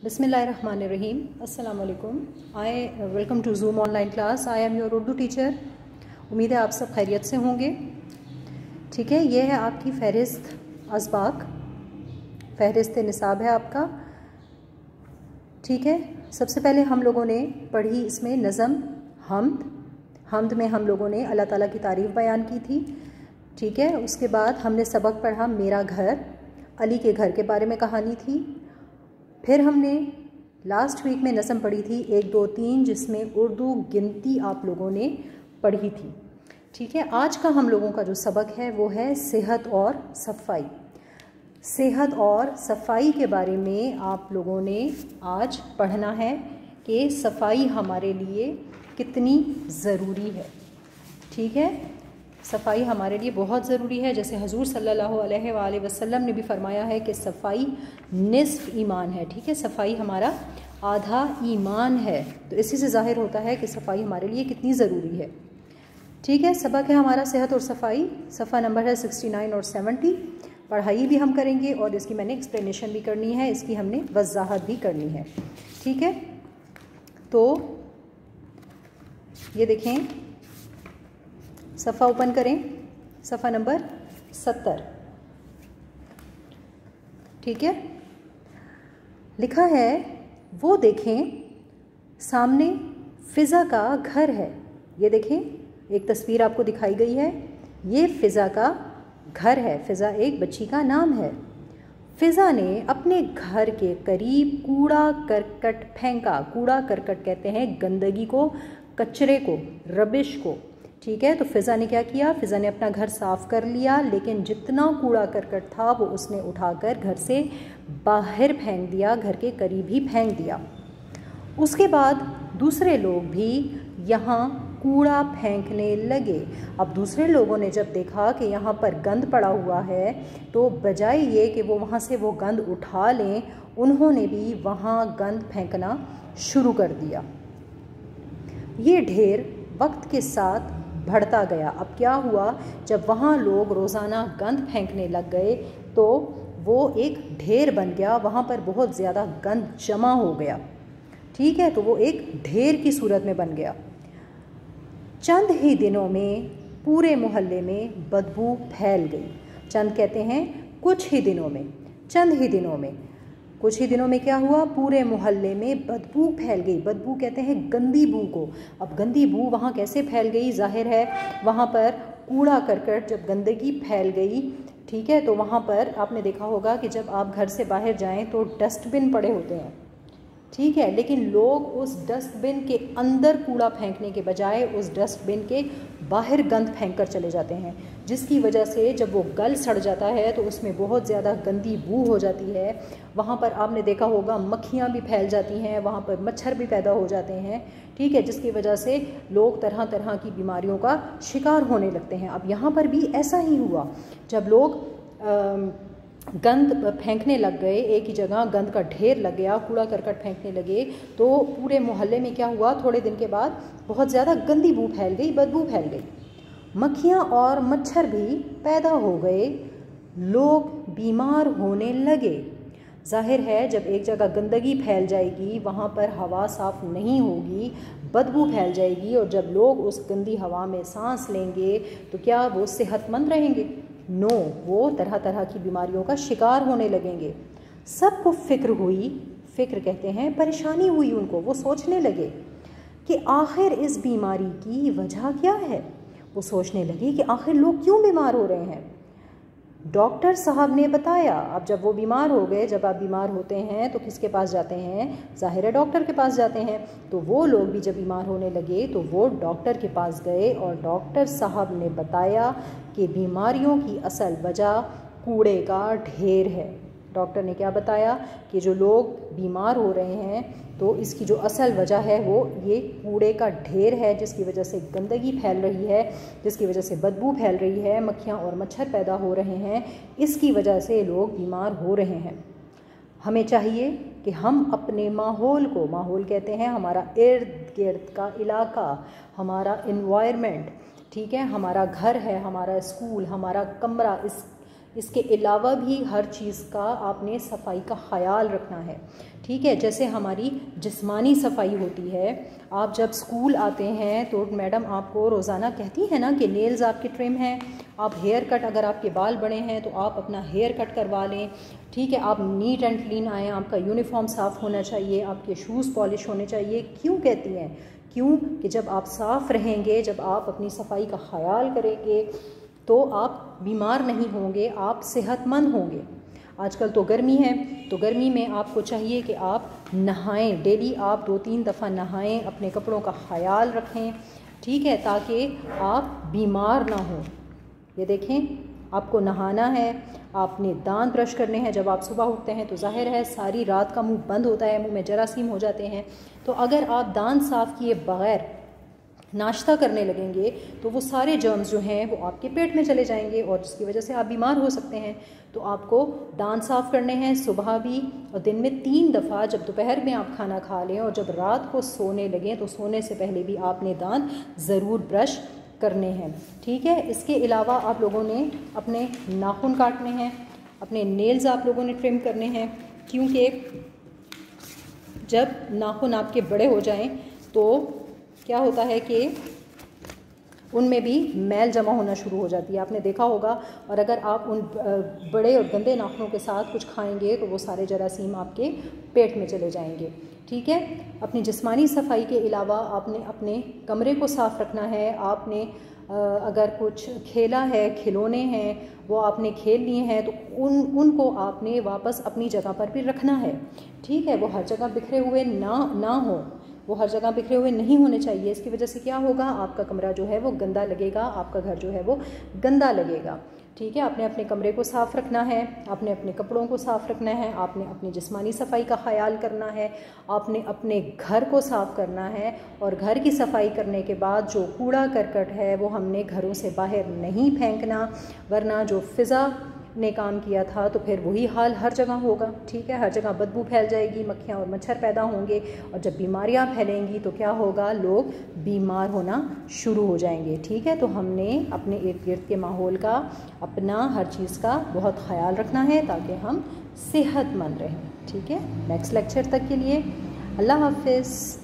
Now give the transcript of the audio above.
बिस्मिल्लाहिर्रहमानिर्रहीम। अस्सलाम वालेकुम। Welcome to Zoom online class. I am your Urdu teacher. उम्मीद है आप सब खैरियत से होंगे। ठीक है, ये है आपकी फ़हरिस्त असबाक, फ़हरिस्त निसाब है आपका। ठीक है, सबसे पहले हम लोगों ने पढ़ी इसमें नज़म हम्द में हम लोगों ने अल्लाह ताला की तारीफ़ बयान की थी। ठीक है, उसके बाद हमने सबक पढ़ा मेरा घर, अली के घर के बारे में कहानी थी। फिर हमने लास्ट वीक में नज़म पढ़ी थी 1 2 3, जिसमें उर्दू गिनती आप लोगों ने पढ़ी थी। ठीक है, आज का हम लोगों का जो सबक है वो है सेहत और सफाई। सेहत और सफाई के बारे में आप लोगों ने आज पढ़ना है कि सफाई हमारे लिए कितनी ज़रूरी है। ठीक है, सफाई हमारे लिए बहुत ज़रूरी है। जैसे हुज़ूर सल्लल्लाहु अलैहि वसल्लम ने भी फरमाया है कि सफाई निस्फ़ ईमान है। ठीक है, सफाई हमारा आधा ईमान है। तो इसी से ज़ाहिर होता है कि सफाई हमारे लिए कितनी ज़रूरी है। ठीक है, सबक है हमारा सेहत और सफाई। सफ़ा नंबर है 69 और 70। पढ़ाई भी हम करेंगे और इसकी मैंने एक्सप्लेनेशन भी करनी है, इसकी हमने वज़ाहत भी करनी है। ठीक है, तो ये देखें, सफ़ा ओपन करें, सफ़ा नंबर 70। ठीक है, लिखा है वो देखें सामने फ़िज़ा का घर है। ये देखें, एक तस्वीर आपको दिखाई गई है, ये फ़िज़ा का घर है। फ़िज़ा एक बच्ची का नाम है। फ़िज़ा ने अपने घर के करीब कूड़ा करकट फेंका। कूड़ा करकट कहते हैं गंदगी को, कचरे को, रबिश को। ठीक है, तो फ़िज़ा ने क्या किया, फ़िज़ा ने अपना घर साफ़ कर लिया, लेकिन जितना कूड़ा करकट था वो उसने उठाकर घर से बाहर फेंक दिया, घर के करीब ही फेंक दिया। उसके बाद दूसरे लोग भी यहाँ कूड़ा फेंकने लगे। अब दूसरे लोगों ने जब देखा कि यहाँ पर गंद पड़ा हुआ है, तो बजाय ये कि वो वहाँ से वो गंद उठा लें, उन्होंने भी वहाँ गंद फेंकना शुरू कर दिया। ये ढेर वक्त के साथ बढ़ता गया। अब क्या हुआ, जब वहाँ लोग रोज़ाना गंद फेंकने लग गए तो वो एक ढेर बन गया, वहाँ पर बहुत ज़्यादा गंद जमा हो गया। ठीक है, तो वो एक ढेर की सूरत में बन गया। चंद ही दिनों में पूरे मोहल्ले में बदबू फैल गई। चंद कहते हैं कुछ ही दिनों में, चंद ही दिनों में, कुछ ही दिनों में क्या हुआ, पूरे मोहल्ले में बदबू फैल गई। बदबू कहते हैं गंदी बू को। अब गंदी बू वहाँ कैसे फैल गई, जाहिर है वहाँ पर कूड़ा करकट, जब गंदगी फैल गई, ठीक है, तो वहाँ पर आपने देखा होगा कि जब आप घर से बाहर जाएं तो डस्टबिन पड़े होते हैं। ठीक है, लेकिन लोग उस डस्टबिन के अंदर कूड़ा फेंकने के बजाय उस डस्टबिन के बाहर गंद फेंक कर चले जाते हैं, जिसकी वजह से जब वो गल सड़ जाता है तो उसमें बहुत ज़्यादा गंदी बू हो जाती है। वहाँ पर आपने देखा होगा मक्खियाँ भी फैल जाती हैं, वहाँ पर मच्छर भी पैदा हो जाते हैं। ठीक है, जिसकी वजह से लोग तरह तरह की बीमारियों का शिकार होने लगते हैं। अब यहाँ पर भी ऐसा ही हुआ, जब लोग गंद फेंकने लग गए, एक ही जगह गंद का ढेर लग गया, कूड़ा करकट फेंकने लगे, तो पूरे मोहल्ले में क्या हुआ, थोड़े दिन के बाद बहुत ज़्यादा गंदी बू फैल गई, बदबू फैल गई, मक्खियाँ और मच्छर भी पैदा हो गए, लोग बीमार होने लगे। जाहिर है जब एक जगह गंदगी फैल जाएगी, वहाँ पर हवा साफ़ नहीं होगी, बदबू फैल जाएगी, और जब लोग उस गंदी हवा में सांस लेंगे तो क्या वो सेहतमंद रहेंगे? नो, वो तरह तरह की बीमारियों का शिकार होने लगेंगे। सबको फ़िक्र हुई, फ़िक्र कहते हैं परेशानी हुई उनको। वो सोचने लगे कि आखिर इस बीमारी की वजह क्या है। वो सोचने लगे कि आखिर लोग क्यों बीमार हो रहे हैं। डॉक्टर साहब ने बताया। अब जब वो बीमार हो गए, जब आप बीमार होते हैं तो किसके पास जाते हैं, ज़ाहिर है डॉक्टर के पास जाते हैं। तो वो लोग भी जब बीमार होने लगे तो वो डॉक्टर के पास गए, और डॉक्टर साहब ने बताया कि बीमारियों की असल वजह कूड़े का ढेर है। डॉक्टर ने क्या बताया कि जो लोग बीमार हो रहे हैं तो इसकी जो असल वजह है वो ये कूड़े का ढेर है, जिसकी वजह से गंदगी फैल रही है, जिसकी वजह से बदबू फैल रही है, मक्खियाँ और मच्छर पैदा हो रहे हैं, इसकी वजह से लोग बीमार हो रहे हैं। हमें चाहिए कि हम अपने माहौल को, माहौल कहते हैं हमारा इर्द गिर्द का इलाका, हमारा इन्वायरमेंट, ठीक है, हमारा घर है, हमारा स्कूल, हमारा कमरा, इसके अलावा भी हर चीज़ का आपने सफाई का ख्याल रखना है। ठीक है। जैसे हमारी जिस्मानी सफाई होती है, आप जब स्कूल आते हैं तो मैडम आपको रोज़ाना कहती है ना कि नेल्स आपके ट्रिम हैं, आप हेयर कट, अगर आपके बाल बड़े हैं तो आप अपना हेयर कट करवा लें, ठीक है। आप नीट एंड क्लीन आएँ, आपका यूनिफॉर्म साफ़ होना चाहिए, आपके शूज़ पॉलिश होने चाहिए। क्यों कहती हैं? क्यों कि जब आप साफ़ रहेंगे, जब आप अपनी सफाई का ख्याल करेंगे तो आप बीमार नहीं होंगे, आप सेहतमंद होंगे। आजकल तो गर्मी है, तो गर्मी में आपको चाहिए कि आप नहाएं, डेली आप 2-3 दफ़ा नहाएं, अपने कपड़ों का ख्याल रखें, ठीक है, ताकि आप बीमार ना हों। ये देखें, आपको नहाना है, आपने दांत ब्रश करने हैं। जब आप सुबह उठते हैं तो जाहिर है सारी रात का मुंह बंद होता है, मुंह में जरासीम हो जाते हैं। तो अगर आप दांत साफ़ किए बग़ैर नाश्ता करने लगेंगे तो वो सारे जर्म्स जो हैं वो आपके पेट में चले जाएंगे और जिसकी वजह से आप बीमार हो सकते हैं। तो आपको दांत साफ़ करने हैं सुबह भी और दिन में 3 दफ़ा, जब दोपहर में आप खाना खा लें और जब रात को सोने लगें तो सोने से पहले भी आपने दांत ज़रूर ब्रश करने हैं, ठीक है। इसके अलावा आप लोगों ने अपने नाखून काटने हैं, अपने नेल्स आप लोगों ने ट्रिम करने हैं, क्योंकि जब नाखून आपके बड़े हो जाएं तो क्या होता है कि उनमें भी मैल जमा होना शुरू हो जाती है, आपने देखा होगा। और अगर आप उन बड़े और गंदे नाखूनों के साथ कुछ खाएंगे तो वो सारे जरासीम आपके पेट में चले जाएंगे, ठीक है। अपनी जिस्मानी सफाई के अलावा आपने अपने कमरे को साफ़ रखना है। आपने अगर कुछ खेला है, खिलौने हैं वो आपने खेल लिए हैं तो उनको आपने वापस अपनी जगह पर भी रखना है, ठीक है। वो हर जगह बिखरे हुए ना हो, वो हर जगह बिखरे हुए नहीं होने चाहिए। इसकी वजह से क्या होगा, आपका कमरा जो है वो गंदा लगेगा, आपका घर जो है वो गंदा लगेगा, ठीक है। आपने अपने कमरे को साफ़ रखना है, आपने अपने कपड़ों को साफ़ रखना है, आपने अपनी जिस्मानी सफाई का ख्याल करना है, आपने अपने घर को साफ़ करना है। और घर की सफाई करने के बाद जो कूड़ा करकट है वो हमने घरों से बाहर नहीं फेंकना, वरना जो फ़िज़ा ने काम किया था तो फिर वही हाल हर जगह होगा, ठीक है। हर जगह बदबू फैल जाएगी, मक्खियाँ और मच्छर पैदा होंगे और जब बीमारियाँ फैलेंगी तो क्या होगा, लोग बीमार होना शुरू हो जाएंगे, ठीक है। तो हमने अपने इर्द गिर्द के माहौल का, अपना हर चीज़ का बहुत ख्याल रखना है ताकि हम सेहतमंद रहें, ठीक है। नेक्स्ट लेक्चर तक के लिए अल्लाह हाफ़िज़।